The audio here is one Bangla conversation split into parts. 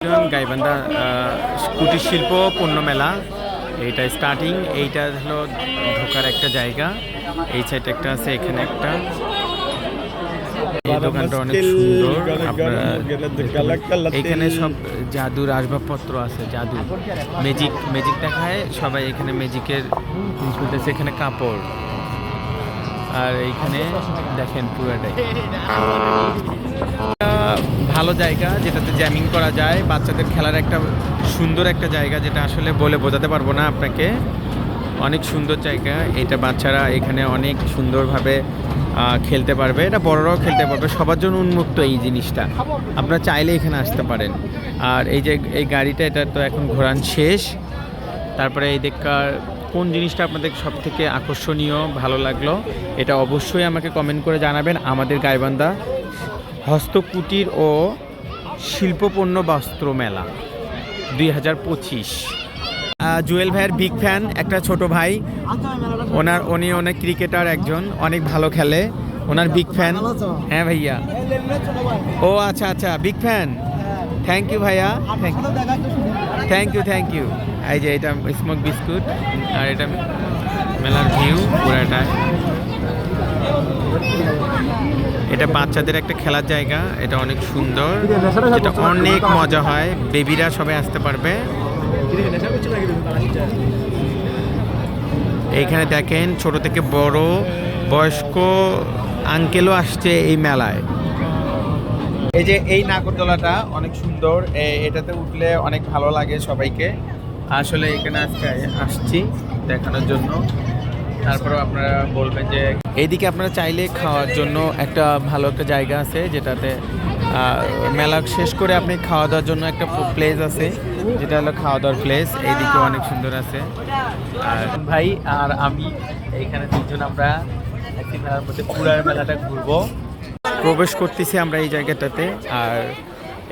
গাইবান্ধা কুটির শিল্প পণ্য মেলা, এইটা স্টার্টিং, এইটা হলো ঢোকার একটা জায়গা। এই সাইডে একটা আছে, এখানে একটা। এই দোকানটা অনেক সুন্দর। আপনারা এখানে সব জাদুর আসবাবপত্র আছে, জাদু ম্যাজিক ম্যাজিক দেখায় সবাই। এখানে ম্যাজিকের খুলতেছে, এখানে কাপড়। আর এইখানে দেখেন পুরাটাই ভালো জায়গা, যেটাতে জ্যামিং করা যায়, বাচ্চাদের খেলার একটা সুন্দর একটা জায়গা, যেটা আসলে বলে বোঝাতে পারবো না আপনাকে। অনেক সুন্দর জায়গা এটা, বাচ্চারা এখানে অনেক সুন্দরভাবে খেলতে পারবে, এটা বড়রাও খেলতে পারবে, সবার জন্য উন্মুক্ত এই জিনিসটা। আপনারা চাইলে এখানে আসতে পারেন। আর এই যে এই গাড়িটা, এটা তো এখন ঘোরান শেষ। তারপরে এই দেখার কোন জিনিসটা আপনাদের সব থেকে আকর্ষণীয় ভালো লাগলো, এটা অবশ্যই আমাকে কমেন্ট করে জানাবেন। আমাদের গাইবান্ধা হস্তকুটির ও শিল্পপণ্য বস্ত্র মেলা 2025। জুয়েল ভাইয়ের বিগ ফ্যান, একটা ছোট ভাই, উনি অনেক ক্রিকেটার, একজন অনেক ভালো খেলে, ওনার বিগ ফ্যান। হ্যাঁ ভাইয়া, ও আচ্ছা আচ্ছা, বিগ ফ্যান। থ্যাংক ইউ ভাইয়া, থ্যাংক ইউ। এই যে এটা স্মোক বিস্কুট, আর এটা মেলার ভিউ পুরাটা। এটা বাচ্চাদের একটা খেলার জায়গা, এটা অনেক সুন্দর, এটা অনেক মজা হয়, বেবিরা সবাই আসতে পারবে। এইখানে দেখেন ছোট থেকে বড় বয়স্ক আঙ্কেলও আসছে এই মেলায়। এই যে এই নাগরদোলাটা অনেক সুন্দর, এটাতে উঠলে অনেক ভালো লাগে সবাইকে। আসলে এখানে আজকে আসছি দেখানোর জন্য। তারপরেও আপনারা বলবেন যে এইদিকে আপনারা চাইলে খাওয়ার জন্য একটা ভালো একটা জায়গা আছে, যেটাতে মেলা শেষ করে আপনি খাওয়া দাওয়ার জন্য একটা প্লেস আছে, যেটা হলো খাওয়া দাওয়ার প্লেস। এইদিকে অনেক সুন্দর আছে। আর ভাই আর আমি এইখানে দুজন আমরা একটি মেলার মধ্যে পুরার মেলাটা ঘুরবো, প্রবেশ করতেছি আমরা এই জায়গাটাতে। আর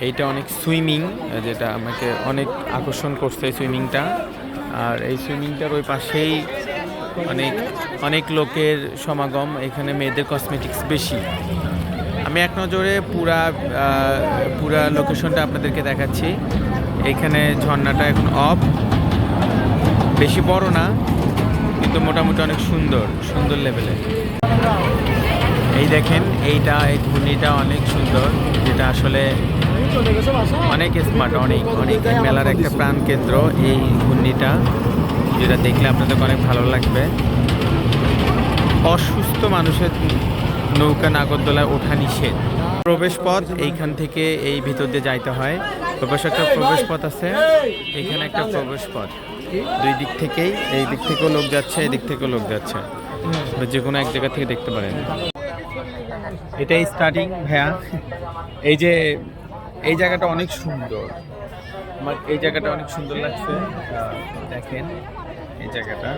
এইটা অনেক সুইমিং, যেটা আমাকে অনেক আকর্ষণ করছে সুইমিংটা। আর এই সুইমিংটার ওই পাশেই অনেক লোকের সমাগম, এখানে মেয়েদের কসমেটিক্স বেশি। আমি এক নজরে পুরা লোকেশনটা আপনাদেরকে দেখাচ্ছি। এখানে ঝর্ণাটা এখন অফ, বেশি বড় না, কিন্তু মোটামুটি অনেক সুন্দর লেভেলে। এই দেখেন এই ঘূর্ণিটা অনেক সুন্দর, যেটা আসলে অনেক স্মার্ট, অনেক মেলার একটা প্রাণ কেন্দ্র এই ঘূর্ণিটা, যেটা দেখলে আপনাদের অনেক ভালো লাগবে। অসুস্থ মানুষের নৌকা নাগরদোলায় ওঠা নিষেধ। প্রবেশ পথ এইখান থেকে এই ভিতর দিয়ে যাইতে হয়। একটা প্রবেশ পথ আছে, এখানে একটা প্রবেশ পথ, দুই দিক থেকেই, এই দিক থেকেও লোক যাচ্ছে, এই দিক থেকেও লোক যাচ্ছে, যে কোনো এক জায়গা থেকে দেখতে পারেন। এটাই স্টার্টিং ভাইয়া। এই জায়গাটা অনেক সুন্দর, আমার এই জায়গাটা অনেক সুন্দর লাগছে। দেখেন এই জায়গাটা।